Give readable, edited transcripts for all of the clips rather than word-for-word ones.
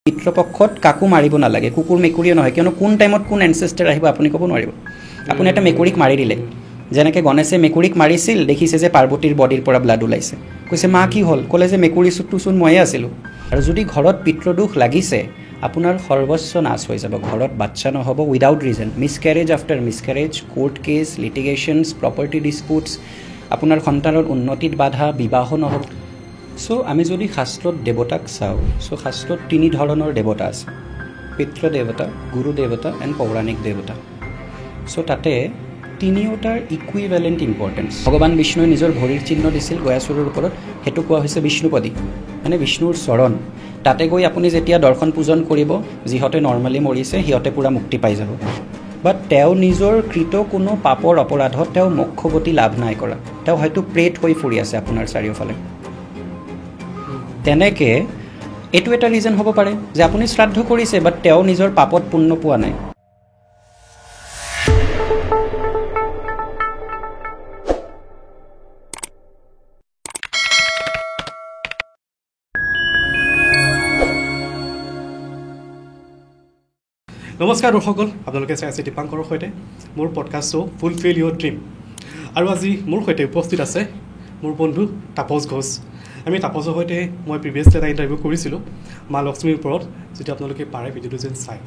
পিতৃপক্ষত কাকো মাৰিব নালাগে, কুকুৰ মেকুৰীও নহয়, কিয়নো কোন টাইমত কোন এনচেষ্টাৰ আহিব আপুনি ক'ব নোৱাৰিব। আপুনি এটা মেকুৰীক মাৰি দিলে, যেনেকৈ গণেশে মেকুৰীক মাৰিছিল, দেখিছে যে পাৰ্বতীৰ বডিৰ পৰা ব্লাড ওলাইছে, কৈছে মা কি হ'ল, ক'লে যে মেকুৰী চোন ময়ে আছিলোঁ। আৰু যদি ঘৰত পিতৃদোষ লাগিছে আপোনাৰ সৰ্বস্ব নাশ হৈ যাব, ঘৰত বাচ্চা নহ'ব without reason, miscarriage after miscarriage, court case, litigations, property disputes, আপোনাৰ সন্তানৰ উন্নতিত বাধা, বিবাহ নহ'ব। চ' আমি যদি শাস্ত্ৰত দেৱতাক চাওঁ, চ' শাস্ত্ৰত তিনি ধৰণৰ দেৱতা আছে, পিতৃ দেৱতা, গুৰু দেৱতা এণ্ড পৌৰাণিক দেৱতা। চ' তাতে তিনিওটাৰ ইকুইভেলেণ্ট ইম্পৰ্টেঞ্চ। ভগৱান বিষ্ণুৱে নিজৰ ভৰিৰ চিহ্ন দিছিল গয়াসুৰৰ ওপৰত, সেইটো কোৱা হৈছে বিষ্ণুপদী, মানে বিষ্ণুৰ চৰণ। তাতে গৈ আপুনি যেতিয়া দৰ্শন পূজন কৰিব, যিহঁতে নৰ্মেলি মৰিছে সিহঁতে পূৰা মুক্তি পাই যাব। বাট তেওঁ নিজৰ কৃত কোনো পাপৰ অপৰাধত তেওঁ মোক্ষগতি লাভ নাই কৰা, তেওঁ হয়তো প্ৰেত হৈ ফুৰি আছে আপোনাৰ চাৰিওফালে। তেনেকৈ এইটো এটা ৰিজন হ'ব পাৰে যে আপুনি শ্ৰাদ্ধ কৰিছে বাট তেওঁ নিজৰ পাপত পুণ্য পোৱা নাই। নমস্কাৰ দৰ্শকসকল, আপোনালোকে চাই আছে দীপাংকৰৰ সৈতে মোৰ podcast show' fulfil your dream. আৰু আজি মোৰ সৈতে উপস্থিত আছে মোৰ বন্ধু তাপস ঘোষ। আমি তাপসৰ সৈতে মই প্ৰিভিয়াছলি এটা ইণ্টাৰভিউ কৰিছিলোঁ মা লক্ষ্মীৰ ওপৰত, যিটো আপোনালোকে পাৰে ভিডিঅ'টো যেন চাই,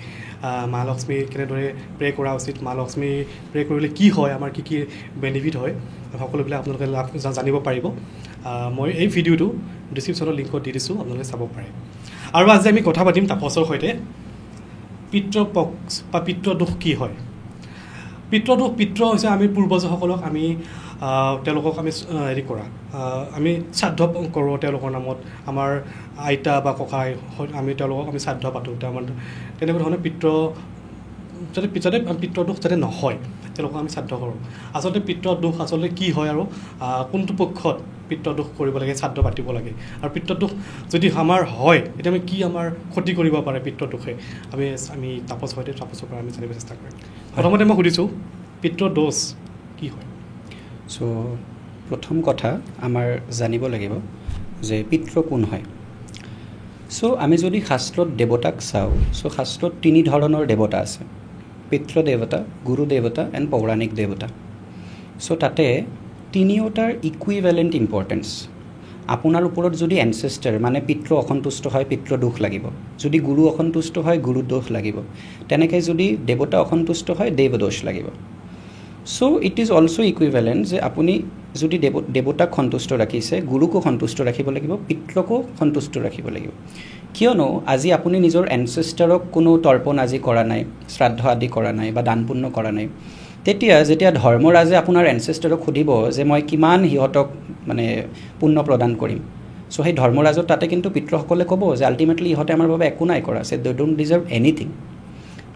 মা লক্ষ্মী কেনেদৰে প্ৰে কৰা উচিত, মা লক্ষ্মী প্ৰে কৰিলে কি হয়, আমাৰ কি কি বেনিফিট হয়, সকলোবিলাক আপোনালোকে জানিব পাৰিব। মই এই ভিডিঅ'টো ডিছক্ৰিপশ্যনৰ লিংকত দি দিছোঁ, আপোনালোকে চাব পাৰে। আৰু আজি আমি কথা পাতিম তাপসৰ সৈতে পিতৃপক্ষ বা পিতৃদোষ কি হয়। পিতৃ হৈছে আমি পূৰ্বজসকলক আমি তেওঁলোকক আমি হেৰি কৰা, আমি শ্ৰাদ্ধ কৰোঁ তেওঁলোকৰ নামত, আমাৰ আইতা বা ককাই আমি তেওঁলোকক আমি শ্ৰাদ্ধ পাতোঁ, তেনেকুৱা ধৰণৰ যাতে পিতৃদোষ যাতে নহয় তেওঁলোকক আমি শ্ৰাদ্ধ কৰোঁ। আচলতে পিতৃদোষ আচলতে কি হয় আৰু কোনটো পক্ষত পিতৃদোষ কৰিব লাগে, শ্ৰাদ্ধ পাতিব লাগে, আৰু পিতৃদোষ যদি আমাৰ হয় তেতিয়া আমি কি আমাৰ ক্ষতি কৰিব পাৰে পিতৃদোষে, আমি তাপসৰ পৰা আমি জানিব চেষ্টা কৰিম। প্ৰথমতে মই সুধিছোঁ পিতৃদোষ কি হয়? চ' প্ৰথম কথা আমাৰ জানিব লাগিব যে পিতৃ কোন হয়। চ' আমি যদি শাস্ত্ৰত দেৱতাক চাওঁ, চ' শাস্ত্ৰত তিনি ধৰণৰ দেৱতা আছে, পিতৃ দেৱতা, গুৰু দেৱতা এণ্ড পৌৰাণিক দেৱতা। চ' তাতে তিনিওটাৰ ইকুইভেলেণ্ট ইম্পৰ্টেঞ্চ। আপোনাৰ ওপৰত যদি এনচেষ্টাৰ মানে পিতৃ অসন্তুষ্ট হয় পিতৃদোষ লাগিব, যদি গুৰু অসন্তুষ্ট হয় গুৰু দোষ লাগিব, তেনেকৈ যদি দেৱতা অসন্তুষ্ট হয় দেৱদোষ লাগিব। চ' ইট ইজ অলছ' ইকুইভেলেণ্ট যে আপুনি যদি দেৱতাক সন্তুষ্ট ৰাখিছে, গুৰুকো সন্তুষ্ট ৰাখিব লাগিব, পিতৃকো সন্তুষ্ট ৰাখিব লাগিব। কিয়নো আজি আপুনি নিজৰ এনচেষ্টাৰক কোনো তৰ্পণ আজি কৰা নাই, শ্ৰাদ্ধ আদি কৰা নাই বা দান পুণ্য কৰা নাই, যেতিয়া ধৰ্মৰাজে আপোনাৰ এনচেষ্টাৰক সুধিব যে মই কিমান সিহঁতক মানে পুণ্য প্ৰদান কৰিম, চ' সেই ধৰ্মৰাজৰ তাতে কিন্তু পিতৃসকলে ক'ব যে আল্টিমেটলি ইহঁতে আমাৰ বাবে একো নাই কৰা, যে দে ডোণ্ট ডিজাৰ্ভ এনিথিং।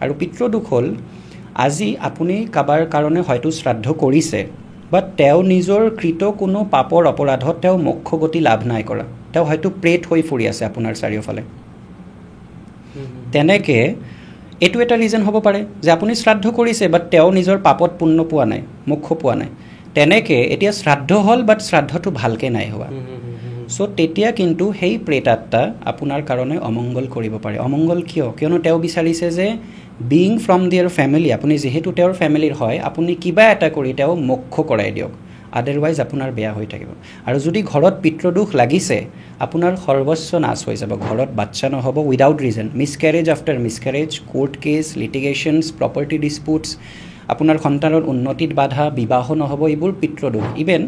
আৰু পিতৃদোষ হ'ল আজি আপুনি কাৰোবাৰ কাৰণে হয়তো শ্ৰাদ্ধ কৰিছে, বাট তেওঁ নিজৰ কৃত কোনো পাপৰ অপৰাধত তেওঁ মোক্ষগতি লাভ নাই কৰা, তেওঁ হয়তো প্ৰেত হৈ ফুৰি আছে আপোনাৰ চাৰিওফালে। তেনেকৈ এইটো এটা ৰিজন হ'ব পাৰে যে আপুনি শ্ৰাদ্ধ কৰিছে বাট তেওঁ নিজৰ পাপত পুণ্য পোৱা নাই, মোক্ষ পোৱা নাই। তেনেকৈ এতিয়া শ্ৰাদ্ধ হ'ল বাট শ্ৰাদ্ধটো ভালকৈ নাই হোৱা, চ' তেতিয়া কিন্তু সেই প্ৰেতাত্মা আপোনাৰ কাৰণে অমংগল কৰিব পাৰে। অমংগল কিয়নো তেওঁ বিচাৰিছে যে বিং ফ্ৰম দিয়াৰ ফেমিলি, আপুনি যিহেতু তেওঁৰ ফেমিলিৰ হয়, আপুনি কিবা এটা কৰি তেওঁ মোক্ষ কৰাই দিয়ক, আদাৰৱাইজ আপোনাৰ বেয়া হৈ থাকিব। আৰু যদি ঘৰত পিতৃদোষ লাগিছে আপোনাৰ সৰ্বস্ব নাশ হৈ যাব, ঘৰত বাচ্চা নহ'ব without reason, miscarriage after miscarriage, court case, litigations, property disputes, আপোনাৰ সন্তানৰ উন্নতিত বাধা, বিবাহ নহ'ব, এইবোৰ পিতৃদোষ। ইভেন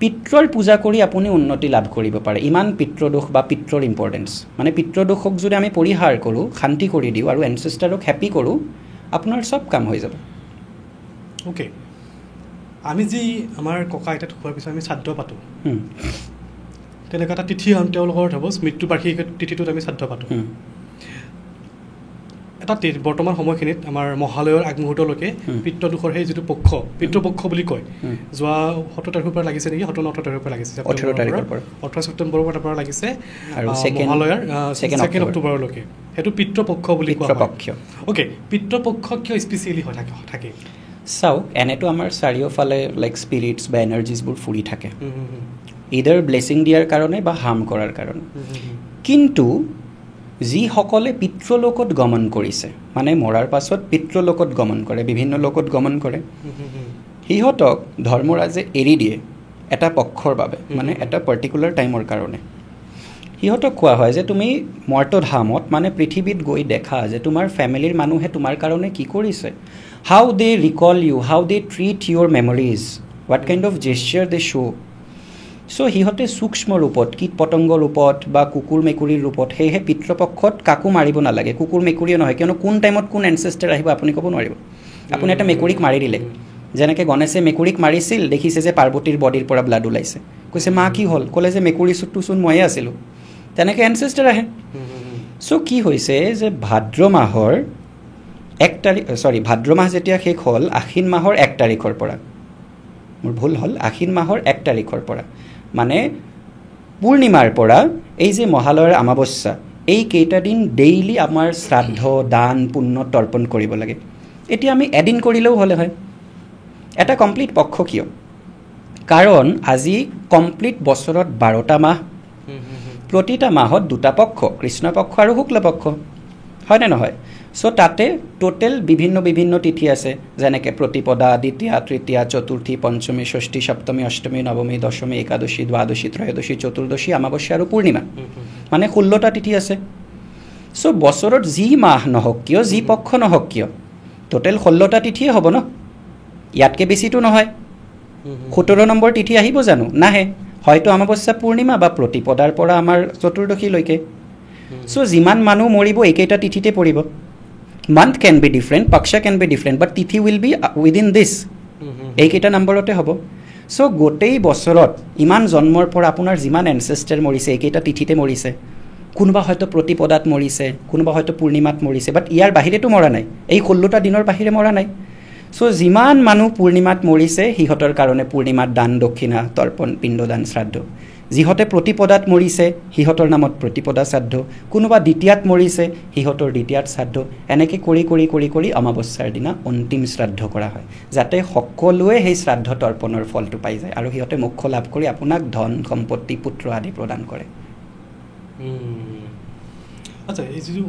পিতৃৰ পূজা কৰি আপুনি উন্নতি লাভ কৰিব পাৰে, ইমান পিতৃদোষ বা পিতৃৰ ইম্পৰ্টেঞ্চ। মানে পিতৃদোষক যদি আমি পৰিহাৰ কৰোঁ, শান্তি কৰি দিওঁ আৰু এনচেষ্টাৰক হেপী কৰোঁ, আপোনাৰ চব কাম হৈ যাব। অ'কে, আমি যি আমাৰ ককা আইতাত খোৱাৰ পিছত আমি শ্ৰাদ্ধ পাতোঁ, তেনেকুৱা এটা তিথি তেওঁলোকৰ হ'ব মৃত্যু বাৰ্ষিকী তিথিটোত আমি শ্ৰাদ্ধ পাতোঁ। এটা বৰ্তমান সময়খিনিত আমাৰ মহালয়ৰ আগমুহূৰ্তলৈকে পিতৃদোষৰ সেই যিটো পিতৃপক্ষ বুলি কয়, যোৱা 17 তাৰিখৰ পৰা লাগিছে নেকি, 17-18 তাৰিখৰ পৰা লাগিছে, 18 ছেপ্টেম্বৰৰ পৰা লাগিছে, আৰু মহালয়ৰ 2 অক্টোবৰলৈকে সেইটো পিতৃপক্ষ বুলি কোৱা হয়। অ'কে, পিতৃপক্ষ কিয় স্পেচিয়েলি হৈ থাকে? চাওক, এনেতো আমাৰ চাৰিওফালে লাইক স্পিৰিটছ বা এনাৰ্জিছবোৰ ফুৰি থাকে, ইদাৰ ব্লেছিং দিয়াৰ কাৰণে বা হাৰ্ম কৰাৰ কাৰণে। কিন্তু যিসকলে পিতৃলোকত গমন কৰিছে মানে মৰাৰ পাছত পিতৃলোকত গমন কৰে বিভিন্ন লোকত গমন কৰে সিহঁতক ধৰ্মৰাজে এৰি দিয়ে এটা পক্ষৰ বাবে মানে এটা পাৰ্টিকুলাৰ টাইমৰ কাৰণে সিহঁতক কোৱা হয় যে তুমি মৰ্তধামত মানে পৃথিৱীত গৈ দেখা যে তোমাৰ ফেমিলিৰ মানুহে তোমাৰ কাৰণে কি কৰিছে how they recall you how they treat your memories what kind of gesture they show' so' সিহঁতে সূক্ষ্ম ৰূপত কীট পতংগ ৰূপত বা কুকুৰ মেকুৰীৰ ৰূপত সেয়েহে পিতৃপক্ষত কাকো মাৰিব নালাগে কুকুৰ মেকুৰীয়ে নহয় কিয়নো কোন টাইমত কোন এনচেষ্টাৰ আহিব আপুনি ক'ব নোৱাৰিব আপুনি এটা মেকুৰীক মাৰি দিলে যেনেকৈ গণেশে মেকুৰীক মাৰিছিল দেখিছে যে পাৰ্বতীৰ বডিৰ পৰা ব্লাড ওলাইছে কৈছে মা কি হ'ল ক'লে যে মেকুৰী চোন ময়ে আছিলোঁ তেনেকৈ এনচেষ্টাৰ আহে চ' কি হৈছে যে ভাদ্ৰ মাহৰ ভাদ্ৰ মাহ যেতিয়া শেষ হ'ল আশ্বিন মাহৰ 1 তাৰিখৰ পৰা মোৰ ভুল হ'ল আশ্বিন মাহৰ 1 তাৰিখৰ পৰা মানে পূৰ্ণিমাৰ পৰা এই যে মহালয়ৰ অমাৱস্যা এই কেইটা দিন ডেইলি আমাৰ শ্ৰাদ্ধ দান পুণ্য তৰ্পণ কৰিব লাগে এতিয়া আমি এদিন কৰিলেও হ'লে হয় এটা কমপ্লিট পক্ষ কিয় কাৰণ আজি কমপ্লিট বছৰত 12টা মাহ প্ৰতিটা মাহত 2টা পক্ষ কৃষ্ণ পক্ষ আৰু শুক্ল পক্ষ হয়নে নহয় চ' তাতে টোটেল বিভিন্ন তিথি আছে যেনেকৈ প্ৰতিপদা দ্বিতীয়া তৃতীয়া চতুৰ্থী পঞ্চমী ষষ্ঠী সপ্তমী অষ্টমী নৱমী দশমী একাদশী দ্বাদশী ত্ৰয়োদশী চতুৰ্দশী অমাৱস্যা আৰু পূৰ্ণিমা মানে 16টা তিথি আছে চ' বছৰত যি মাহ নহওক কিয় যি পক্ষ নহওক কিয় টোটেল 16টা তিথিয়ে হ'ব ন ইয়াতকৈ বেছিতো নহয় 17 নম্বৰ তিথি আহিব জানো নাহে হয়তো অমাৱস্যা পূৰ্ণিমা বা প্ৰতিপদাৰ পৰা আমাৰ চতুৰ্দশীলৈকে চ' যিমান মানুহ মৰিব একেইটা তিথিতে পৰিব month can be different paksha can be different but tithi will B within দিছ এইকেইটা নম্বৰতে হ'ব চ' গোটেই বছৰত ইমান জন্মৰ পৰা আপোনাৰ যিমান এনচেষ্টাৰ মৰিছে এইকেইটা তিথিতে মৰিছে কোনোবা হয়তো প্ৰতিপদাত মৰিছে কোনোবা হয়তো পূৰ্ণিমাত মৰিছে বাট ইয়াৰ বাহিৰেতো মৰা নাই এই 16টা দিনৰ বাহিৰে মৰা নাই চ' যিমান মানুহ পূৰ্ণিমাত মৰিছে সিহঁতৰ কাৰণে পূৰ্ণিমাত দান দক্ষিণা তৰ্পণ পিণ্ডদান শ্ৰাদ্ধ যিহঁতে প্ৰতিপদাত মৰিছে সিহঁতৰ নামত প্ৰতিপদা শ্ৰাদ্ধ কোনোবা দ্বিতীয়াত মৰিছে সিহঁতৰ দ্বিতীয়াত শ্ৰাদ্ধ এনেকৈ কৰি অমাৱস্যাৰ দিনা অন্তিম শ্ৰাদ্ধ কৰা হয় যাতে সকলোৱে সেই শ্ৰাদ্ধ তৰ্পণৰ ফলটো পাই যায় আৰু সিহঁতে মোক্ষ লাভ কৰি আপোনাক ধন সম্পত্তি পুত্ৰ আদি প্ৰদান কৰে আচ্ছা এই যিটো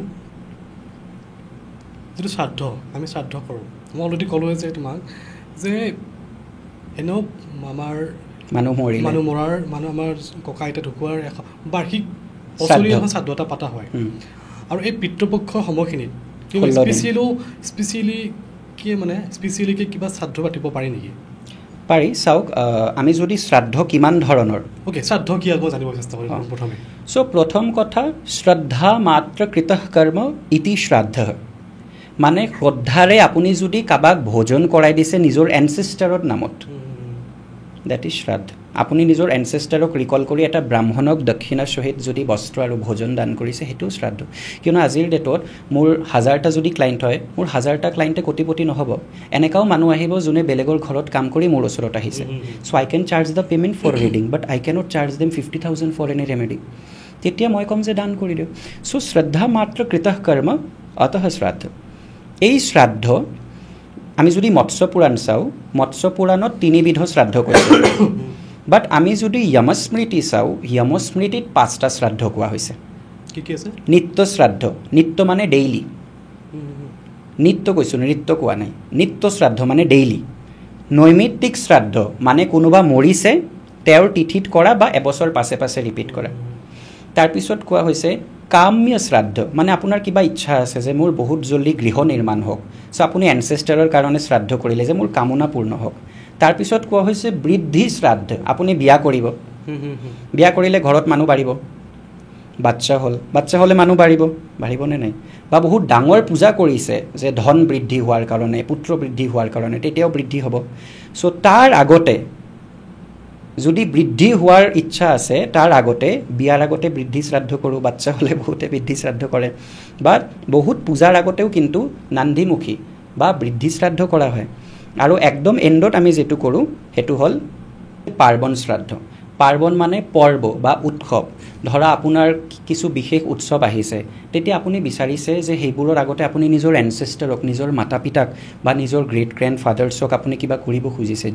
শ্ৰাদ্ধ আমি শ্ৰাদ্ধ কৰোঁ মই অলৰেডি ক'লোৱে যে তোমাক যে এনেও আমাৰ মানুহ মৰাৰ আমাৰ ককা আইতা ঢুকুৱাৰ বাৰ্ষিক বছৰীয়া শ্ৰাদ্ধ এটা পতা হয় আৰু এই পিতৃপক্ষৰ সময়খিনিত স্পেচিয়েলি কিবা শ্ৰাদ্ধ পাতিব পাৰি নেকি পাৰি চাওক আমি যদি শ্ৰাদ্ধ কিমান ধৰণৰ শ্ৰাদ্ধ কি হ'ব জানিব চেষ্টা কৰিম প্ৰথমে চ' প্ৰথম কথা শ্ৰদ্ধা মাত্ৰ কৃতঃ কৰ্ম ইতি শ্ৰাদ্ধ মানে শ্ৰদ্ধাৰে আপুনি যদি কাৰোবাক ভোজন কৰাই দিছে নিজৰ এনচেষ্টাৰৰ নামত দেট ইজ শ্ৰাদ্ধ আপুনি নিজৰ এনচেষ্টাৰক ৰিকল কৰি এটা ব্ৰাহ্মণক দক্ষিণাৰ সহিত যদি বস্ত্ৰ আৰু ভোজন দান কৰিছে সেইটোও শ্ৰাদ্ধ কিয়নো আজিৰ ডেটত মোৰ 1000টা যদি ক্লাইণ্ট হয় মোৰ 1000টা ক্লাইণ্টে কোটিপতি নহ'ব এনেকাও মানুহ আহিব যোনে বেলেগৰ ঘৰত কাম কৰি মোৰ ওচৰত আহিছে so' I can charge the payment for reading but I cannot charge them 50,000 for any remedy তেতিয়া মই ক'ম যে দান কৰি দিওঁ চ' শ্ৰদ্ধা মাত্ৰ কৃতঃ কৰ্ম অতঃ শ্ৰাদ্ধ এই শ্ৰাদ্ধ আমি যদি মৎস্য পুৰাণ চাওঁ মৎস্য পুৰাণত 3 বিধ শ্ৰাদ্ধ কৰিছে বাট আমি যদি য়মস্মৃতি চাওঁ য়মস্মৃতিত 5টা শ্ৰাদ্ধ কোৱা হৈছে কি আছে নিত্য শ্ৰাদ্ধ নিত্য মানে ডেইলি নিত্য কৈছোঁ নৃত্য কোৱা নাই নিত্য শ্ৰাদ্ধ মানে ডেইলি নৈমিত্তিক শ্ৰাদ্ধ মানে কোনোবা মৰিছে তেওঁৰ তিথিত কৰা বা এবছৰ পাছে ৰিপিট কৰা তাৰপিছত কোৱা হৈছে কাম্য শ্ৰাদ্ধ মানে আপোনাৰ কিবা ইচ্ছা আছে যে মোৰ বহুত জলদি গৃহ নিৰ্মাণ হওক চ' আপুনি এনচেষ্টাৰৰ কাৰণে শ্ৰাদ্ধ কৰিলে যে মোৰ কামনা পূৰ্ণ হওক তাৰপিছত কোৱা হৈছে বৃদ্ধি শ্ৰাদ্ধ আপুনি বিয়া কৰিব বিয়া কৰিলে ঘৰত মানুহ বাঢ়িব বাচ্চা হ'লে মানুহ বাঢ়িবনে নাই বা বহুত ডাঙৰ পূজা কৰিছে যে ধন বৃদ্ধি হোৱাৰ কাৰণে পুত্ৰ বৃদ্ধি হোৱাৰ কাৰণে তেতিয়াও বৃদ্ধি হ'ব চ' তাৰ আগতে যদি বৃদ্ধি হোৱাৰ ইচ্ছা আছে তাৰ আগতে বিয়াৰ আগতে বৃদ্ধি শ্ৰাদ্ধ কৰোঁ বাচ্চা হ'লে বহুতে বৃদ্ধি শ্ৰাদ্ধ কৰে বা বহুত পূজাৰ আগতেও কিন্তু নান্দিমুখী বা বৃদ্ধি শ্ৰাদ্ধ কৰা হয় আৰু একদম এণ্ডত আমি যেটো কৰোঁ সেইটো হ'ল পাৰ্বণ শ্ৰাদ্ধ পাৰ্বণ মানে পৰ্ব বা উৎসৱ ধৰা আপোনাৰ কিছু বিশেষ উৎসৱ আহিছে তেতিয়া আপুনি বিচাৰিছে যে সেইবোৰৰ আগতে আপুনি নিজৰ এনচেষ্টাৰক নিজৰ মাতা পিতাক বা নিজৰ গ্ৰেট গ্ৰেণ্ড ফাদাৰ্ছক আপুনি কিবা কৰিব খুজিছে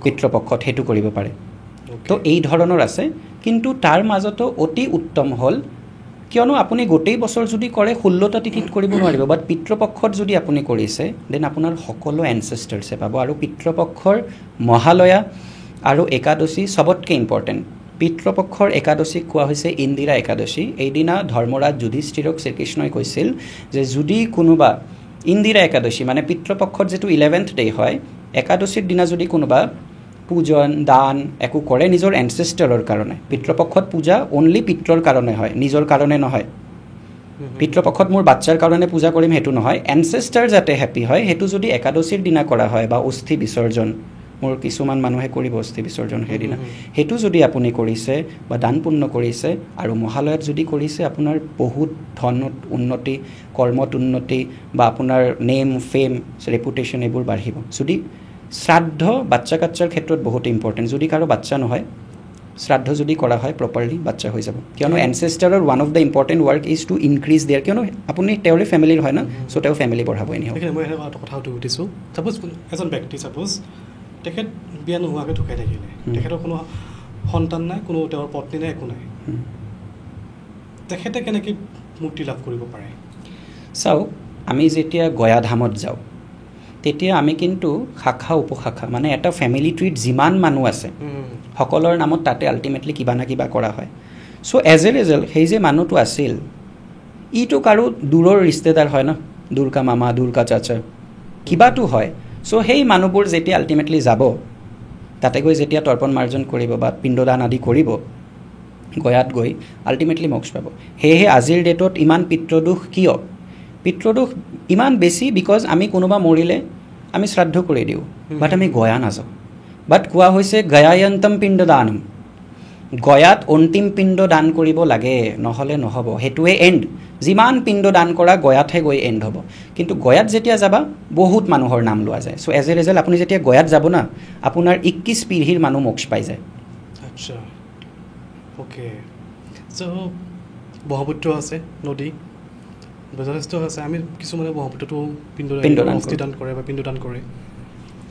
পিতৃপক্ষত সেইটো কৰিব পাৰে তো এই ধৰণৰ আছে কিন্তু তাৰ মাজতো অতি উত্তম হ'ল কিয়নো আপুনি গোটেই বছৰ যদি কৰে 16টা তিথিত কৰিব নোৱাৰিব বাট পিতৃপক্ষত যদি আপুনি কৰিছে দেন আপোনাৰ সকলো এনচেষ্টাৰ্ছে পাব আৰু পিতৃপক্ষৰ মহালয়া আৰু একাদশী সবতকৈ ইম্পৰ্টেণ্ট পিতৃপক্ষৰ একাদশীক কোৱা হৈছে ইন্দিৰা একাদশী এইদিনা ধৰ্মৰাজ যুধিষ্ঠিৰক শ্ৰীকৃষ্ণই কৈছিল যে যদি কোনোবা ইন্দিৰা একাদশী মানে পিতৃপক্ষত যেটো 11th ডে হয় একাদশীৰ দিনা যদি কোনোবা পূজন দান একো কৰে নিজৰ এনচেষ্টাৰৰ কাৰণে পিতৃপক্ষত পূজা অনলি পিতৃৰ কাৰণে হয় নিজৰ কাৰণে নহয় পিতৃপক্ষত মোৰ বাচ্চাৰ কাৰণে পূজা কৰিম হেতু নহয় এনচেষ্টাৰ যাতে হ্যাপি হয় হেতু যদি একাদশীৰ দিনা কৰা হয় বা অস্থি বিসৰ্জন মোৰ কিছুমান মানুহে কৰিব অস্থি বিসৰ্জন হেদিনা হেতু যদি আপুনি কৰিছে বা দান পুণ্য কৰিছে আৰু মহালয়াত যদি কৰিছে আপোনাৰ বহুত ধনত উন্নতি কৰ্মত উন্নতি বা আপোনাৰ নেম ফেম ৰেপুটেশন এবোৰ বাঢ়িব যদি শ্ৰাদ্ধ বাচ্চা কাচ্চাৰ ক্ষেত্ৰত বহুত ইম্পৰ্টেণ্ট যদি কাৰো বাচ্চা নহয় শ্ৰাদ্ধ যদি কৰা হয় প্ৰপাৰলি বাচ্চা হৈ যাব কিয়নো এনচেষ্টাৰৰ one of the important work is to increase their কিয়নো আপুনি তেওঁৰে ফেমিলিৰ হয় না চ' তেওঁ ফেমিলি বঢ়াব এনেও মই এটা কথা উঠিছোঁ ছাপ'জ এজন ব্যক্তি ছাপ'জ তেখেত বিয়া নোহোৱাকৈ ঢুকাই থাকিলে তেখেতৰ কোনো সন্তান নাই কোনো তেওঁৰ পত্নী নাই একো নাই তেখেতে কেনেকৈ মুক্তি লাভ কৰিব পাৰে চাওক আমি যেতিয়া গয়াধামত যাওঁ তেতিয়া আমি কিন্তু শাখা উপশাখা মানে এটা ফেমিলি ট্ৰিত যিমান মানুহ আছে সকলৰ নামত তাতে আল্টিমেটলি কিবা না কিবা কৰা হয় চ' এজ এ ৰিজাল্ট সেই যে মানুহটো আছিল ইটো কাৰো দূৰৰ ৰিষ্টেদাৰ হয় ন দুৰ্গা মামা দুৰ্গা চাচা কিবাটো হয় চ' সেই মানুহবোৰ যেতিয়া আল্টিমেটলি যাব তাতে গৈ যেতিয়া তৰ্পণ মাৰ্জন কৰিব বা পিণ্ডদান আদি কৰিব গয়াত গৈ আল্টিমেটলি মোক্ষ পাব সেয়েহে আজিৰ ডেটত ইমান পিতৃদোষ কিয় পিতৃদোষ ইমান বেছি বিকজ আমি কোনোবা মৰিলে আমি শ্ৰাদ্ধ কৰি দিওঁ বাট আমি গয়া নাযাওঁ বাট কোৱা হৈছে গয়ায়ন্তম পিণ্ডদানম গয়াত অন্তিম পিণ্ড দান কৰিব লাগে নহ'লে নহ'ব হেতুৱে এণ্ড যিমান পিণ্ড দান কৰা গয়াতহে গৈ এণ্ড হ'ব কিন্তু গয়াত যেতিয়া যাবা বহুত মানুহৰ নাম লোৱা যায় চ' এজ এ ৰিজাল্ট আপুনি যেতিয়া গয়াত যাব না আপোনাৰ 21 পিঢ়িৰ মানুহ মোক্ষ পাই যায় আচ্ছা অ'কে চ' ব্ৰহ্মপুত্ৰ আছে নদী যথেষ্ট আছে আমি কিছুমানে ব্ৰহ্মপুত্ৰটো পিণ্ডদান কৰে বা পিণ্ডদান কৰে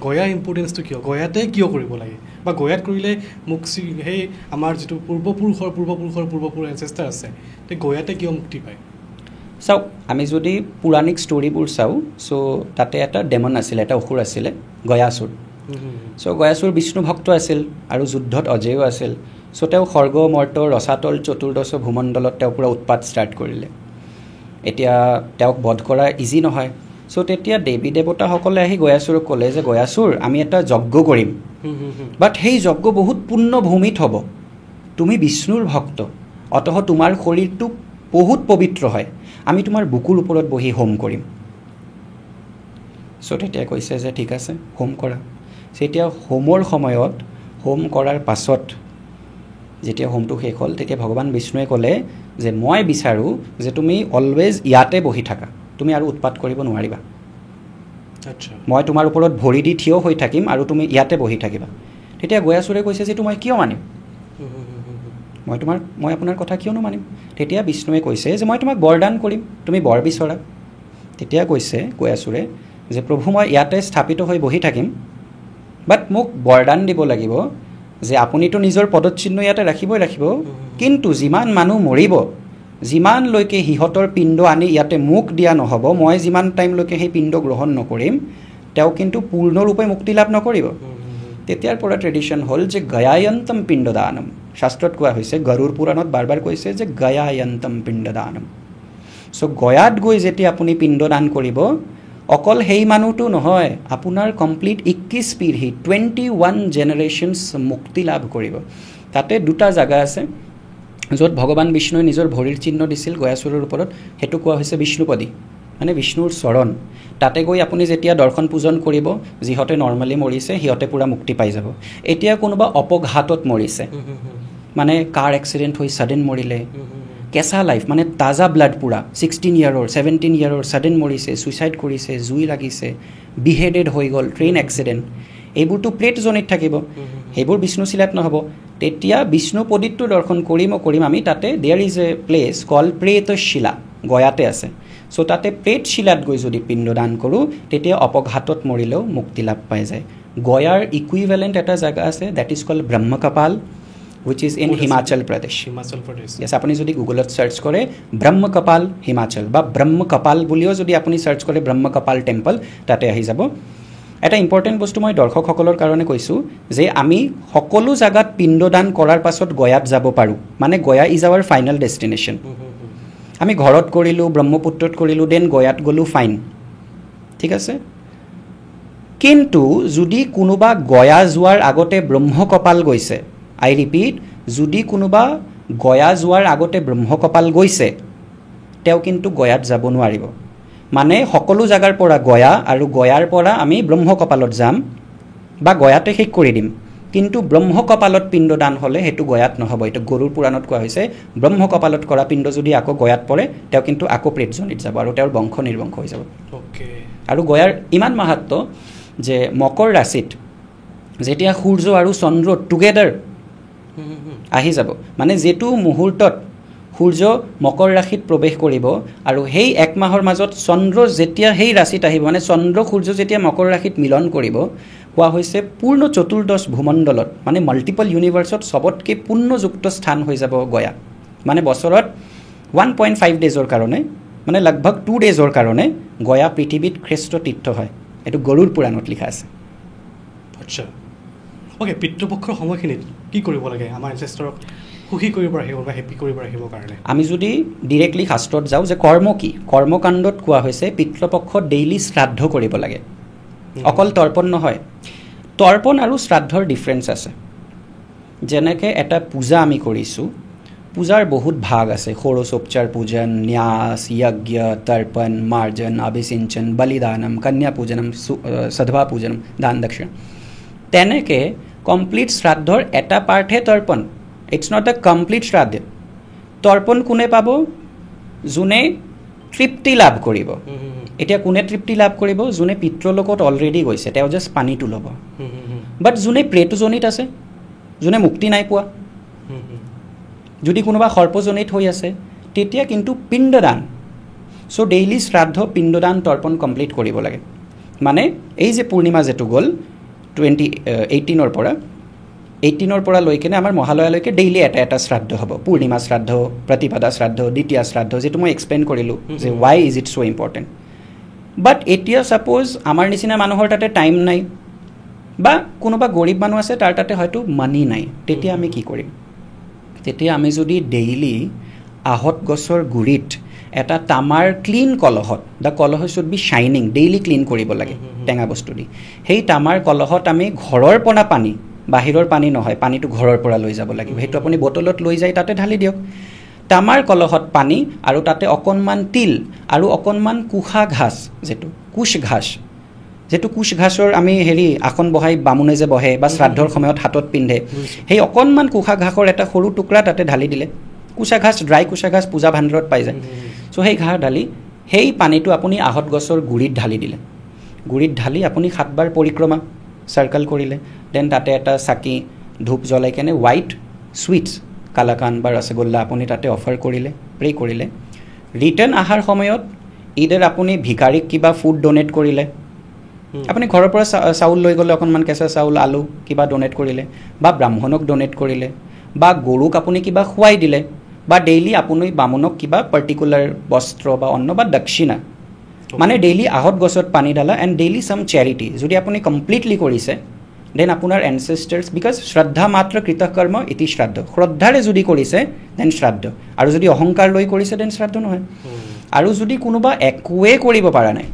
গয়াৰ ইম্পৰ্টেঞ্চটো কিয় গয়াতে কিয় কৰিব লাগে বা গয়াত কৰিলে মোক সেই আমাৰ যিটো পূৰ্বপুৰুষৰ এনচেষ্টাৰ আছে সেই গয়াতে কিয় মুক্তি পায় চাওক আমি যদি পৌৰাণিক ষ্টৰিবোৰ চাওঁ চ' তাতে এটা ডেমন আছিল এটা অসুৰ আছিলে গয়াসুৰ চ' গয়াসুৰ বিষ্ণু ভক্ত আছিল আৰু যুদ্ধত অজেয় আছিল চ' তেওঁ স্বৰ্গ মৰ্ত ৰসাতল চতুৰ্দশ ভূমণ্ডলত তেওঁ পূৰা উৎপাত ষ্টাৰ্ট কৰিলে এতিয়া তেওঁক বধ কৰা ইজি নহয় চ' তেতিয়া দেৱী দেৱতাসকলে আহি গয়াসুৰক ক'লে যে গয়াসুৰ আমি এটা যজ্ঞ কৰিম বাট সেই যজ্ঞ বহুত পূৰ্ণ ভূমিত হ'ব তুমি বিষ্ণুৰ ভক্ত অতঃ তোমাৰ শৰীৰটো বহুত পবিত্ৰ হয় আমি তোমাৰ বুকুৰ ওপৰত বহি হোম কৰিম চ' তেতিয়া কৈছে যে ঠিক আছে হোম কৰা তেতিয়া হোমৰ সময়ত হোম কৰাৰ পাছত যেতিয়া হোমটো শেষ হ'ল তেতিয়া ভগৱান বিষ্ণুৱে ক'লে যে মই বিচাৰোঁ যে তুমি অলৱেজ ইয়াতে বহি থাকা তুমি আৰু উৎপাত কৰিব নোৱাৰিবা আচ্ছা মই তোমাৰ ওপৰত ভৰি দি থিয় হৈ থাকিম আৰু তুমি ইয়াতে বহি থাকিবা তেতিয়া গয়াসুৰে কৈছে যে মই কিয় মানিম মই আপোনাৰ কথা কিয়নো মানিম তেতিয়া বিষ্ণুৱে কৈছে যে মই তোমাক বৰদান কৰিম তুমি বৰ বিচৰা তেতিয়া কৈছে গয়াসুৰে যে প্ৰভু মই ইয়াতে স্থাপিত হৈ বহি থাকিম বাট মোক বৰদান দিব লাগিব যে আপুনিতো নিজৰ পদচিহ্ন ইয়াতে ৰাখিবই ৰাখিব কিন্তু যিমান মানুহ মৰিব যিমানলৈকে সিহঁতৰ পিণ্ড আনি ইয়াতে মোক দিয়া নহ'ব মই যিমান টাইমলৈকে সেই পিণ্ড গ্ৰহণ নকৰিম তেওঁ কিন্তু পূৰ্ণৰূপে মুক্তি লাভ নকৰিব তেতিয়াৰ পৰা ট্ৰেডিশ্যন হ'ল যে গয়ায়ন্তম পিণ্ডদানম শাস্ত্ৰত কোৱা হৈছে গৰুড় পুৰাণত বাৰ বাৰ কৈছে যে গয়ায়ন্তম পিণ্ডদানম চ' গয়াত গৈ যেতিয়া আপুনি পিণ্ডদান কৰিব অকল সেই মানুহটো নহয় আপোনাৰ কমপ্লিট 21 পিঢ়ি 21 জেনেৰেশ্যনছ মুক্তি লাভ কৰিব তাতে দুটা জাগা আছে য'ত ভগৱান বিষ্ণুৱে নিজৰ ভৰিৰ চিহ্ন দিছিল গয়াসুৰৰ ওপৰত সেইটো কোৱা হৈছে বিষ্ণুপদী মানে বিষ্ণুৰ চৰণ তাতে গৈ আপুনি যেতিয়া দৰ্শন পূজন কৰিব যিহঁতে নৰ্মেলি মৰিছে সিহঁতে পূৰা মুক্তি পাই যাব এতিয়া কোনোবা অপঘাতত মৰিছে মানে কাৰ এক্সিডেণ্ট হৈ ছাডেন মৰিলে কেঁচা লাইফ মানে তাজা ব্লাড পূৰা 16 ইয়াৰৰ 17 ইয়াৰৰ ছাডেন মৰিছে ছুইচাইড কৰিছে জুই লাগিছে বিহেডেড হৈ গ'ল ট্ৰেইন এক্সিডেণ্ট এইবোৰতো প্লেট জনিত থাকিব সেইবোৰ বিষ্ণু চিলাত নহ'ব তেতিয়া বিষ্ণুপদীটো দৰ্শন কৰিম আমি তাতে দেয়াৰ ইজ এ প্লেচ কল প্ৰেতশিলা গয়াতে আছে চ' তাতে প্ৰেতশিলাত গৈ যদি পিণ্ডদান কৰোঁ তেতিয়া অপঘাতত মৰিলেও মুক্তি লাভ পাই যায় গয়াৰ ইকুইভেলেণ্ট এটা জেগা আছে that is call Brahmakapal which is in Himachal Pradesh. Himachal Pradesh Yes, আপুনি যদি গুগলত সার্চ করে ব্রহ্মকপাল হিমাচল বা ব্রহ্মকপাল বুলিও যদি আপুনি সার্চ করে ব্রহ্মকপাল টেম্পল তাতে আহি যাব এটা ইম্পৰ্টেণ্ট বস্তু মই দৰ্শকসকলৰ কাৰণে কৈছোঁ যে আমি সকলো জাগাত পিণ্ডদান কৰাৰ পাছত গয়াত যাব পাৰোঁ মানে Gaya is our final destination আমি ঘৰত কৰিলোঁ ব্ৰহ্মপুত্ৰত কৰিলোঁ দেন গয়াত গ'লোঁ ফাইন ঠিক আছে কিন্তু যদি কোনোবা গয়া যোৱাৰ আগতে ব্ৰহ্মকপাল গৈছে আই ৰিপিট যদি কোনোবা গয়া যোৱাৰ আগতে ব্ৰহ্মকপাল গৈছে তেওঁ কিন্তু গয়াত যাব নোৱাৰিব মানে সকলো জাগাৰ পৰা গয়া আৰু গয়াৰ পৰা আমি ব্ৰহ্মকপালত যাম বা গয়াতে শেষ কৰি দিম কিন্তু ব্ৰহ্মকপালত পিণ্ডদান হ'লে হেতু গয়াত নহব এটা গৰুৰ পুৰাণত কোৱা হৈছে ব্ৰহ্মকপালত কৰা পিণ্ড যদি আকৌ গয়াত পৰে তেওঁ কিন্তু আকৌ প্ৰেতজনিত যাব আৰু তেওঁৰ বংশ নিৰ্বংশ হৈ যাব ওকে আৰু গয়াৰ ইমান মাহাত্ম্য যে মকৰ ৰাশিত যেতিয়া সূৰ্য আৰু চন্দ্ৰ টুগেডাৰ আহি যাব মানে যেটো মুহূৰ্তত সূৰ্য মকৰ ৰাশিত প্ৰৱেশ কৰিব আৰু সেই এক মাহৰ মাজত চন্দ্ৰ যেতিয়া সেই ৰাশিত আহিব মানে চন্দ্ৰ সূৰ্য যেতিয়া মকৰ ৰাশিত মিলন কৰিব কোৱা হৈছে পূৰ্ণ চতুৰ্দশ ভূমণ্ডলত মানে মাল্টিপল ইউনিভাৰ্সত সবতকে পূৰ্ণযুক্ত স্থান হৈ যাব গয়া মানে বছৰত 1.5 ডেজৰ কাৰণে মানে লগভগ 2 ডেজৰ কাৰণে গয়া পৃথিৱীত শ্ৰেষ্ঠ তীৰ্থ হয় এটো গৰুৰ পুৰাণত লিখা আছে আচ্ছা ওকে পিতৃপক্ষৰ সময়খিনিত কি কৰিব লাগে আমাৰ এনচেষ্টৰক সুখী কৰিব ৰাখিব বা হেপি কৰিব ৰাখিবৰ কাৰণে আমি যদি ডিৰেক্টলি শাস্ত্ৰত যাওঁ যে কৰ্ম কি কৰ্মকাণ্ডত কোৱা হৈছে পিতৃপক্ষত ডেইলি শ্ৰাদ্ধ কৰিব লাগে অকল তৰ্পণ নহয় তৰ্পণ আৰু শ্ৰাদ্ধৰ ডিফাৰেন্স আছে যেনেকৈ এটা পূজা আমি কৰিছোঁ পূজাৰ বহুত ভাগ আছে ষোড়শোপচাৰ পূজন ন্যাস যজ্ঞ তৰ্পণ মাৰ্জন অভিষিঞ্চন বলিদানম কন্যা পূজনম সধবা পূজনম দান দক্ষিণ তেনেকৈ কমপ্লিট শ্ৰাদ্ধৰ এটা পাৰ্টহে তৰ্পণ ইটছ নট এ কমপ্লিট শ্ৰাদ্ধ তৰ্পণ কোনে পাব যোনে তৃপ্তি লাভ কৰিব এতিয়া কোনে তৃপ্তি লাভ কৰিব যোনে পিতৃলোকত অলৰেডি গৈছে তেওঁ জাষ্ট পানীটো ল'ব বাট যোনে প্ৰেতজনিত আছে যোনে মুক্তি নাই পোৱা যদি কোনোবা সৰ্পজনিত হৈ আছে তেতিয়া কিন্তু পিণ্ডদান চ' ডেইলি শ্ৰাদ্ধ পিণ্ডদান তৰ্পণ কমপ্লিট কৰিব লাগে মানে এই যে পূৰ্ণিমা যেটো গ'ল 2018 পৰা 18 পৰা লৈ কেনে আমাৰ মহালয়ালৈকে ডেইলি এটা শ্ৰাদ্ধ হ'ব পূৰ্ণিমা শ্ৰাদ্ধ প্ৰতিপদা শ্ৰাদ্ধ দ্বিতীয়া শ্ৰাদ্ধ যেটো মই এক্সপ্লেইন কৰিলোঁ যে why is it so' important but এতিয়া ছাপ'জ আমাৰ নিচিনা মানুহৰ তাতে টাইম নাই বা কোনোবা গৰীব মানুহ আছে তাৰ তাতে হয়তো মানি নাই তেতিয়া আমি কি কৰিম তেতিয়া আমি যদি ডেইলি আহত গছৰ গুৰিত এটা তামাৰ ক্লিন কলহত দ্য কলহ should be shining daily clean কৰিব লাগে টেঙা বস্তু দি সেই তামাৰ কলহত আমি ঘৰৰ পৰা পানী বাহিৰৰ পানী নহয় পানীটো ঘৰৰ পৰা লৈ যাব লাগিব সেইটো আপুনি বটলত লৈ যাই তাতে ঢালি দিয়ক তামাৰ কলহত পানী আৰু তাতে অকণমান তিল আৰু অকণমান কুশা ঘাস যেটো কুশ ঘাস যেটো কুশ ঘাসৰ আমি হেৰি আসন বহাই বামুণে যে বহে বা শ্ৰাদ্ধৰ সময়ত হাতত পিন্ধে সেই অকণমান কুশা ঘাসৰ এটা সৰু টুকুৰা তাতে ঢালি দিলে কুশা ঘাস ড্ৰাই কুশা ঘাস পূজা ভাণ্ডাৰত পাই যায় চ' সেই ঘাঁহ ঢালি সেই পানীটো আপুনি আহত গছৰ গুৰিত ঢালি দিলে গুৰিত ঢালি আপুনি 7 বাৰ পৰিক্ৰমা সাৰ্কেল কৰিলে দেন তাতে এটা চাকি ধূপ জ্বলাই কেনে হোৱাইট সুইটছ কালাকান বা ৰসগোল্লা আপুনি তাতে অফাৰ কৰিলে প্ৰে কৰিলে ৰিটাৰ্ণ আহাৰ সময়ত ইদাৰ আপুনি ভিকাৰীক কিবা ফুড ডোনেট কৰিলে আপুনি ঘৰৰ পৰা চাউল লৈ গ'লে অকণমান কেঁচা চাউল আলু কিবা ডোনেট কৰিলে বা ব্ৰাহ্মণক ডোনেট কৰিলে বা গৰুক আপুনি কিবা খুৱাই দিলে বা ডেইলি আপুনি বামুণক কিবা পাৰ্টিকুলাৰ বস্ত্ৰ বা অন্ন বা দক্ষিণা মানে ডেইলি আহত গছত পানী ঢালা এণ্ড ডেইলি সাম চেৰিটি যদি আপুনি কমপ্লিটলি কৰিছে দেন আপোনাৰ এনচেষ্টাৰ্ছ বিকজ শ্ৰদ্ধা মাত্ৰ কৃতকৰ্ম ইতি শ্ৰাদ্ধ শ্ৰদ্ধাৰে যদি কৰিছে দেন শ্ৰাদ্ধ আৰু যদি অহংকাৰ লৈ কৰিছে দেন শ্ৰাদ্ধ নহয় আৰু যদি কোনোবা একোৱে কৰিব পৰা নাই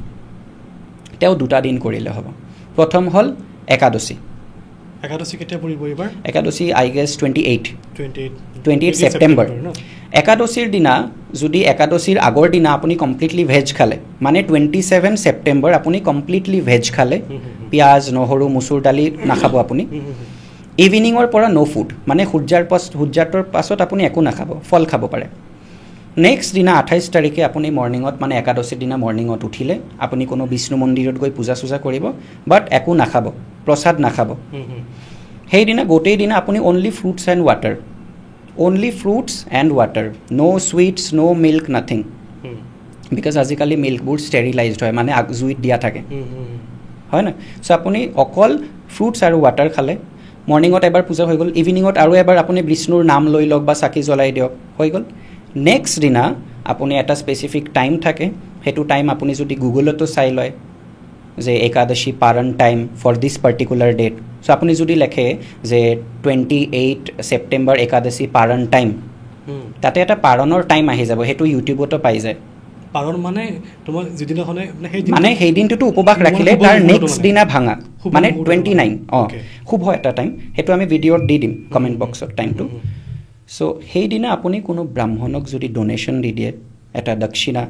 তেওঁ 2টা দিন কৰিলে হ'ব প্ৰথম হ'ল একাদশী কেতিয়া পৰিব এইবাৰ একাদশী আই গেছ 28 ছেপ্টেম্বৰ একাদশীৰ দিনা যদি একাদশীৰ আগৰ দিনা আপুনি কমপ্লিটলি ভেজ খালে মানে 27 ছেপ্টেম্বৰ আপুনি কমপ্লিটলি ভেজ খালে পিঁয়াজ নহৰু মচুৰ দালি নাখাব আপুনি ইভিনিঙৰ পৰা ন' ফুড মানে সূৰ্যাস্তৰ পাছত আপুনি একো নাখাব ফল খাব পাৰে নেক্সট দিনা 28 তাৰিখে আপুনি মৰ্ণিঙত মানে একাদশীৰ দিনা মৰ্ণিঙত উঠিলে আপুনি কোনো বিষ্ণু মন্দিৰত গৈ পূজা চূজা কৰিব বাট একো নাখাব প্ৰসাদ নাখাব সেইদিনা গোটেই দিনা আপুনি only fruits and water no' sweets no' milk nothing because আজিকালি মিল্কবোৰ ষ্টেৰিলাইজড হয় মানে জুইত দিয়া থাকে হয় না চ' আপুনি অকল ফ্ৰুটছ আৰু ৱাটাৰ খালে মৰ্ণিঙত এবাৰ পূজা হৈ গ'ল, ইভিনিঙত আৰু এবাৰ আপুনি বিষ্ণুৰ নাম লৈ লওক বা চাকি জ্বলাই দিয়ক, হৈ গ'ল। নেক্সট দিনা আপুনি এটা স্পেচিফিক টাইম থাকে, সেইটো টাইম আপুনি যদি গুগলতো চাই লয় যে Ekadashi paran time for this particular date, so' আপুনি যদি লেখে যে 28 ছেপ্টেম্বৰ একাদশী পাৰণ টাইম, তাতে এটা পাৰণৰ টাইম আহি যাব, সেইটো ইউটিউবতো পাই যায়। পাৰণ মানে তোমাৰ যিদিনাখনে মানে সেই দিনটোতো উপবাস ৰাখিলে তাৰ নেক্সট দিনা ভাঙা, মানে 29 শুভ এটা টাইম, সেইটো আমি ভিডিঅ'ত দি দিম কমেণ্ট বক্সত টাইমটো। চ' সেইদিনা আপুনি কোনো ব্ৰাহ্মণক যদি ডনেশ্যন দি দিয়ে, এটা দক্ষিণা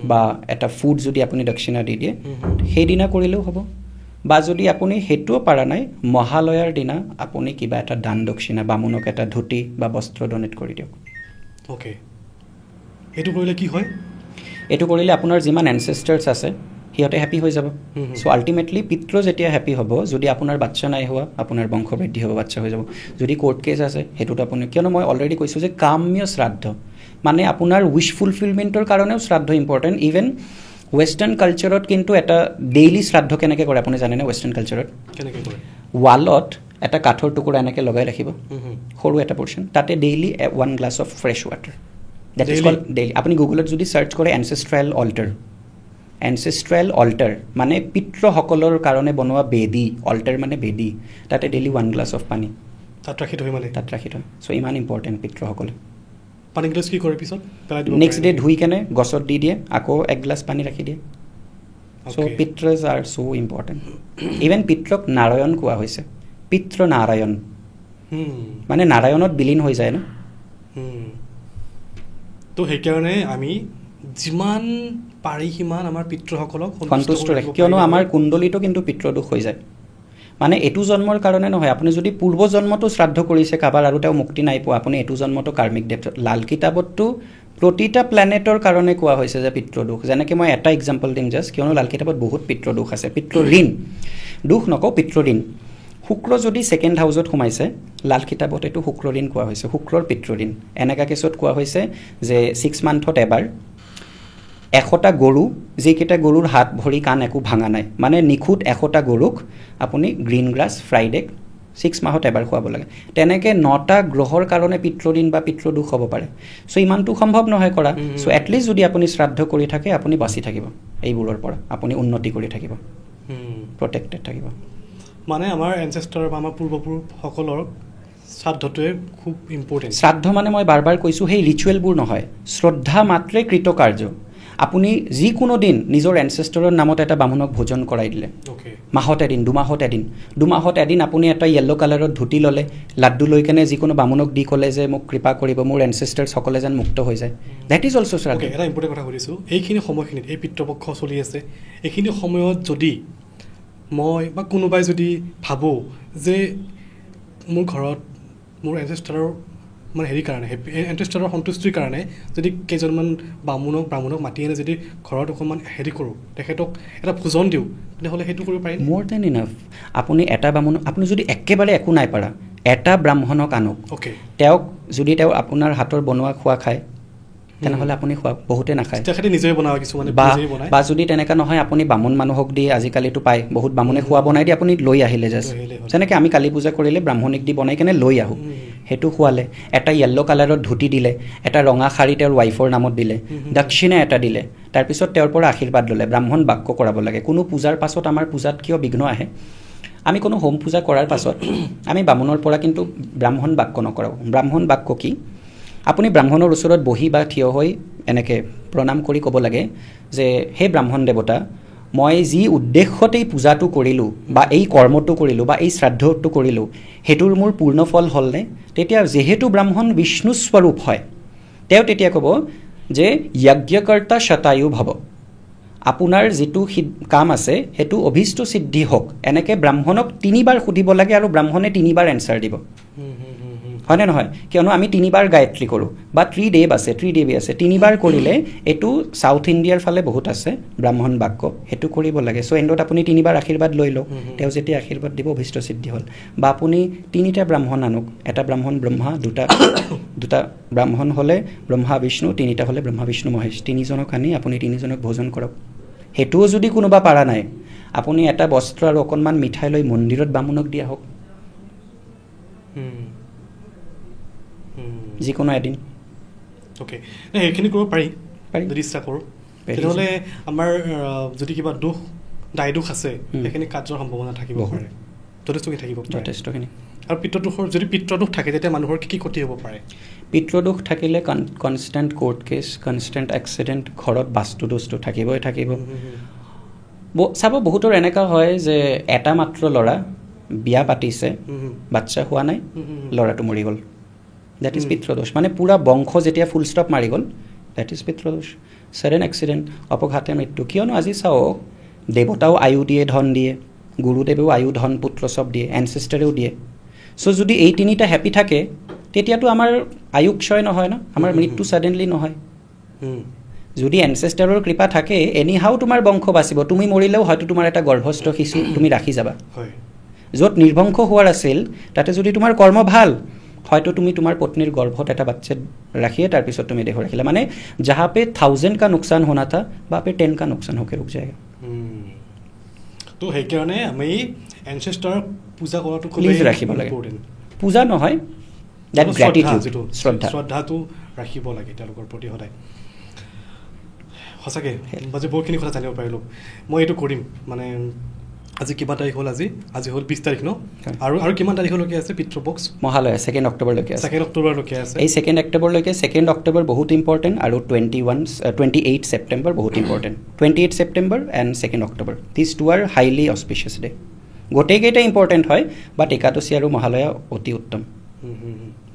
বা এটা ফুড যদি আপুনি দক্ষিণা দি দিয়ে, সেইদিনা কৰিলেও হ'ব। বা যদি আপুনি সেইটোও পৰা নাই, মহালয়াৰ দিনা আপুনি কিবা এটা দান দক্ষিণা, বামুণক এটা ধুতি বা বস্ত্ৰ ডনেট কৰি দিয়ক। অ'কে, এইটো কৰিলে কি হয়? এইটো কৰিলে আপোনাৰ যিমান এনচেষ্টাৰ্ছ আছে সিহঁতে হেপী হৈ যাব। চ' আল্টিমেটলি পিতৃ যেতিয়া হেপী হ'ব, যদি আপোনাৰ বাচ্ছা নাই হোৱা আপোনাৰ বংশ বৃদ্ধি হ'ব, বাচ্ছা হৈ যাব। যদি কোৰ্ট কেছ আছে সেইটোত আপুনি, কিয়নো মই অলৰেডি কৈছোঁ যে কাম্য শ্ৰাদ্ধ মানে আপোনাৰ উইচ ফুলফিলমেণ্টৰ কাৰণেও শ্ৰাদ্ধ ইম্পৰ্টেণ্ট। ইভেন ৱেষ্টাৰ্ণ কালচাৰত কিন্তু এটা ডেইলি শ্ৰাদ্ধ কেনেকৈ কৰে আপুনি জানেনে? ৱেষ্টাৰ্ণ কালচাৰত কেনেকৈ কৰে? ৱালত এটা কাঠৰ টুকুৰা এনেকৈ লগাই ৰাখিব, সৰু এটা পৰ্চন, তাতে daily 1 glass of fresh water, that is called daily. আপুনি গুগলত যদি চাৰ্চ কৰে এনচেষ্ট্ৰেল অল্টাৰ মানে পিতৃসকলৰ কাৰণে বনোৱা বেদী, অল্টাৰ মানে বেদী, তাতে ডেইলি 1 গ্লাছ অফ পানী তাত ৰাখি থয়, মানে তাত ৰাখি থয়। চ' ইমান ইম্পৰ্টেণ্ট পিতৃসকলে। পানী গিলাচ কি কৰে পিছত? পেলাই দিব, নেক্সট ডে ধুই কেনে গছত দি দিয়ে, আকৌ 1 গ্লাছ পানী ৰাখি দিয়ে। চ' পিতৃজ আৰ চ' ইম্পৰ্টেণ্ট। ইভেন পিতৃক নাৰায়ণ কোৱা হৈছে, পিতৃ নাৰায়ণ, মানে নাৰায়ণত বিলীন হৈ যায় ন। তো সেইকাৰণে আমি যিমান পাৰি সিমান আমাৰ পিতৃসকলক সন্তুষ্ট ৰাখি, কিয়নো আমাৰ কুণ্ডলীটো কিন্তু পিতৃদোষ হৈ যায়। মানে এইটো জন্মৰ কাৰণে নহয়, আপুনি যদি পূৰ্ব জন্মটো শ্ৰাদ্ধ কৰিছে কাৰোবাৰ আৰু তেওঁ মুক্তি নাই পোৱা, আপুনি এইটো জন্মটো কাৰ্মিক ডেথ। লাল কিতাপততো প্ৰতিটা প্লেনেটৰ কাৰণে কোৱা হৈছে যে পিতৃদোষ। যেনেকৈ মই এটা এক্সাম্পল দিম জাষ্ট, কিয়নো লাল কিতাপত বহুত পিতৃদোষ আছে, পিতৃঋণ, দুখ নকওঁ, পিতৃঋণ। শুক্ৰ যদি 2nd হাউচত সোমাইছে, লাল কিতাপত এইটো শুক্ৰঋণ কোৱা হৈছে, শুক্ৰৰ পিতৃঋণ। এনেকুৱা কেছত কোৱা হৈছে যে 6 মান্থত এবাৰ 100টা গৰু, যিকেইটা গৰুৰ হাত ভৰি কাণ একো ভাঙা নাই, মানে নিখুঁত 100টা গৰুক আপুনি গ্ৰীণ গ্ৰাছ ফ্ৰাইডে 6 মাহত এবাৰ খুৱাব লাগে। তেনেকৈ 9টা গ্ৰহৰ কাৰণে পিতৃঋণ বা পিতৃদোষ হ'ব পাৰে। চ' ইমানটো সম্ভৱ নহয় কৰা। চ' এটলিষ্ট যদি আপুনি শ্ৰাদ্ধ কৰি থাকে, আপুনি বাচি থাকিব এইবোৰৰ পৰা, আপুনি উন্নতি কৰি থাকিব, প্ৰটেক্টেড থাকিব। মানে আমাৰ এনচেষ্টাৰ বা আমাৰ পূৰ্বপুৰুষসকলৰ শ্ৰাদ্ধটোৱে খুব ইম্পৰ্টেণ্ট। শ্ৰাদ্ধ মানে মই বাৰ বাৰ কৈছোঁ, সেই ৰিচুৱেলবোৰ নহয়, শ্ৰদ্ধা মাত্ৰে কৃতকাৰ্য। আপুনি যিকোনো দিন নিজৰ এনচেষ্টাৰৰ নামত এটা বামুণক ভোজন কৰাই দিলে, মাহত এদিন, 2 মাহত এদিন, 2 মাহত এদিন আপুনি এটা য়েল্ল' কালাৰত ধুতি ল'লে, লাড্ডু লৈ কেনে যিকোনো বামুণক দি ক'লে যে মোক কৃপা কৰিব, মোৰ এনচেষ্টাৰ্ছসকলে যেন মুক্ত হৈ যায়, দেট ইজ অলছ' শ্ৰাদ্ধ। এটা ইম্পৰ্টেণ্ট কথা সুধিছোঁ, এইখিনি সময়খিনিত এই পিতৃপক্ষ চলি আছে, এইখিনি সময়ত যদি মই বা কোনোবাই যদি ভাবোঁ যে মোৰ ঘৰত মোৰ এনচেষ্টাৰৰ মানে হেৰি কাৰণে, এনচেষ্টাৰৰ সন্তুষ্টিৰ কাৰণে যদি কেইজনমান ব্ৰাহ্মণক মাতি আনে, যদি ঘৰত অকণমান হেৰি কৰোঁ, তেখেতক এটা ভোজন দিওঁ, তেনেহ'লে সেইটো কৰিব পাৰিম। মোৰ দেন ইনাফ। আপুনি এটা বামুণক, আপুনি যদি একেবাৰে একো নাই পাৰা, এটা ব্ৰাহ্মণক আনক, তেওঁক যদি তেওঁ আপোনাৰ হাতৰ বনোৱা খোৱা খায়, তেনেহ'লে আপুনি খোৱাওক। বহুতে নাখায়, তেখেতে নিজে বনাব কিছুমানে, বা যদি তেনেকুৱা নহয়, আপুনি বামুণ মানুহক দি, আজিকালিতো পায় বহুত বামুণে খোৱা বনাই দি আপুনি লৈ আহিলে জাষ্ট, যেনেকৈ আমি কালী পূজা কৰিলে ব্ৰাহ্মণিক দি বনাই কেনে লৈ আহোঁ, সেইটো খোৱালে। এটা য়েল্ল' কালাৰত ধুতি দিলে, এটা ৰঙা শাৰী তেওঁৰ ৱাইফৰ নামত দিলে, দক্ষিণা এটা দিলে, তাৰপিছত তেওঁৰ পৰা আশীৰ্বাদ ল'লে। ব্ৰাহ্মণ বাক্য কৰাব লাগে। কোনো পূজাৰ পাছত আমাৰ পূজাত কিয় বিঘ্ন আহে, আমি কোনো হোম পূজা কৰাৰ পাছত আমি বামুণৰ পৰা কিন্তু ব্ৰাহ্মণ বাক্য নকৰাওঁ। ব্ৰাহ্মণ বাক্য কি? আপুনি ব্ৰাহ্মণৰ ওচৰত বহি বা থিয় হৈ এনেকৈ প্ৰণাম কৰি ক'ব লাগে যে হে ব্ৰাহ্মণ দেৱতা, মই যি উদ্দেশ্যতেই পূজাটো কৰিলোঁ বা এই কৰ্মটো কৰিলোঁ বা এই শ্ৰাদ্ধটো কৰিলোঁ, সেইটোৰ মোৰ পূৰ্ণ ফল হ'লনে? তেতিয়া যিহেতু ব্ৰাহ্মণ বিষ্ণু স্বৰূপ হয়, তেওঁ তেতিয়া ক'ব যে যজ্ঞকৰ্তা শতায়ু ভৱ, আপোনাৰ যিটো কাম আছে সেইটো অভীষ্ট সিদ্ধি হওক। এনেকৈ ব্ৰাহ্মণক 3 বাৰ সুধিব লাগে আৰু ব্ৰাহ্মণে 3 বাৰ এনচাৰ দিব, হয়নে নহয়? কিয়নো আমি 3 বাৰ গায়ত্ৰী কৰোঁ বা ত্ৰিদেৱ আছে, 3 বাৰ কৰিলে, এইটো ছাউথ ইণ্ডিয়াৰ ফালে বহুত আছে ব্ৰাহ্মণ বাক্য, সেইটো কৰিব লাগে। চ' এণ্ডত আপুনি 3 বাৰ আশীৰ্বাদ লৈ লওক, তেওঁ যেতিয়া আশীৰ্বাদ দিব অভীষ্ট সিদ্ধি হ'ল। বা আপুনি 3টা ব্ৰাহ্মণ আনক, এটা ব্ৰাহ্মণ ব্ৰহ্মা, দুটা ব্ৰাহ্মণ হ'লে ব্ৰহ্মা বিষ্ণু, 3টা হ'লে ব্ৰহ্মা বিষ্ণু মহেশ, 3জনক আনি আপুনি 3জনক ভোজন কৰক। সেইটোও যদি কোনোবা পাৰা নাই, আপুনি এটা বস্ত্ৰ আৰু অকণমান মিঠাই লৈ মন্দিৰত বামুণক দিয়া হওক, যিকোনো এদিন অ'কে সেইখিনি কৰিব পাৰি পাৰি। যদি ইচ্ছা কৰোঁ Very তেতিয়াহ'লে আমাৰ যদি কিবা দায় দোষ আছে সেইখিনি কাৰ্যৰ সম্ভাৱনা থাকিব বহুত। পাৰে যথেষ্টখিনি থাকিব পাৰে যথেষ্টখিনি। আৰু পিতৃদোষৰ যদি পিতৃদোষ থাকে তেতিয়া মানুহৰ কি ক্ষতি হ'ব পাৰে পিতৃদোষ থাকিলে constant court case constant accident ঘৰত বাস্তুদোষটো থাকিবই থাকিব। চাব বহুতৰ এনেকুৱা হয় যে এটা মাত্ৰ ল'ৰা বিয়া পাতিছে বাচ্চা হোৱা নাই ল'ৰাটো মৰি গ'ল দেট ইজ পিতৃদোষ মানে পূৰা বংশ যেতিয়া ফুল ষ্টপ মাৰি গ'ল দেট ইজ পিতৃদোষ ছাডেন এক্সিডেণ্ট অপঘাতে মৃত্যু কিয়নো আজি চাওক দেৱতাও আয়ু দিয়ে ধন দিয়ে গুৰুদেৱেও আয়ু ধন পুত্ৰ চব দিয়ে এনচেষ্টাৰেও দিয়ে চ' যদি এই তিনিটা হেপী থাকে তেতিয়াতো আমাৰ আয়ু ক্ষয় নহয় ন আমাৰ মৃত্যু ছাডেনলি নহয় যদি এনচেষ্টাৰৰ কৃপা থাকে এনিহাও তোমাৰ বংশ বাচিব তুমি মৰিলেও হয়তো তোমাৰ এটা গৰ্ভস্থ শিশু তুমি ৰাখি যাবা য'ত নিৰ্বংশ হোৱাৰ আছিল তাতে যদি তোমাৰ কৰ্ম ভাল হয়তো তুমি তোমাৰ পত্নীৰ গৰ্ভত এটা বাচ্চা ৰাখিয়ে তাৰপিছত তুমি দেহ ৰাখিলা মানে जहाँ पे 1000 का नुकसान होना था वहाँ पे 10 का नुकसान होकर रुक जाएगा তো সেইকাৰণে আমি এনচেষ্টাৰ পূজা কৰাটো প্লিজ ৰাখিব লাগে পূজা নহয় দ্যাট গ্ৰেটিটিউড শ্ৰদ্ধাটো ৰাখিব লাগে তেওঁলোকৰ প্ৰতি সদায় সঁচাকৈ বাজে বহুতখিনি কথা জানিব পাৰিলোঁ মই এইটো কৰিম মানে আজি কিমান তাৰিখ হ'ল আজি হ'ল 20 তাৰিখ ন আৰু কিমান তাৰিখলৈকে আছে পিতৃপক্ষ মহালয়া 2 অক্টোবৰলৈকে আছে 2 অক্টোবৰলৈকে আছে এই 2 অক্টোবৰলৈকে 2 অক্টোবৰ বহুত ইম্পৰ্টেণ্ট আৰু 28 ছেপ্টেম্বৰ বহুত important 28 September and 2 October this two are highly auspicious day গোটেইকেইটা ইম্পৰ্টেণ্ট হয় বাট একাদশী আৰু মহালয়া অতি উত্তম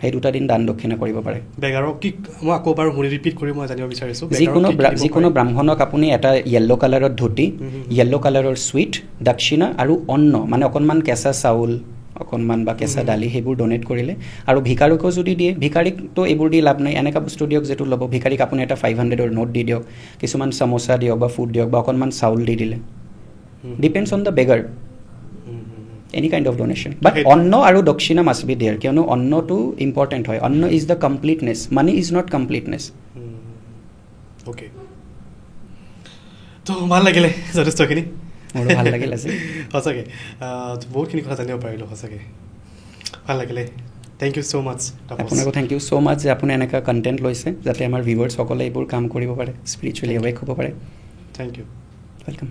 সেই দুটা দিন দান দক্ষিণা কৰিব পাৰে বেগাৰক কি মই আকৌ এবাৰ ৰিপিট কৰি মই জানিব বিচাৰিছোঁ যিকোনো ব্ৰাহ্মণক আপুনি এটা য়েল্ল' কালাৰৰ ধুতি য়েল্ল' কালাৰৰ চুইট দক্ষিণা আৰু অন্ন মানে অকণমান কেঁচা চাউল অকণমান বা কেঁচা দালি সেইবোৰ ডনেট কৰিলে আৰু ভিকাৰীকো যদি দিয়ে ভিকাৰীকতো এইবোৰ দি লাভ নাই এনেকুৱা বস্তু দিয়ক যিটো ল'ব ভিকাৰীক আপুনি এটা 500ৰ নোট দি দিয়ক কিছুমান চামোচা দিয়ক বা ফুড দিয়ক বা অকণমান চাউল দি দিলে depends on the beggar any kind of donation but anna aru dakshina must be there kionu anna to important hoy anna is the completeness money is not completeness okay to ভাল লাগিলে যথেষ্টখিনি মোৰ ভাল লাগিল আছে সঁচাকে বহুতখিনি কথা জানিব পাৰিলোঁ সঁচাকে ভাল লাগিলে থ্যাংক ইউ সো মাচ আপোনাকো থ্যাংক ইউ সো মাচ যে আপুনি এনেকা কন্টেন্ট লৈছে যাতে আমাৰ ভিউৱাৰ্ছ সকলে এইবোৰ কাম কৰিব পাৰে স্পিৰিচুৱেলি অৱেক হ'ব পাৰে থ্যাংক ইউ ওয়েলকাম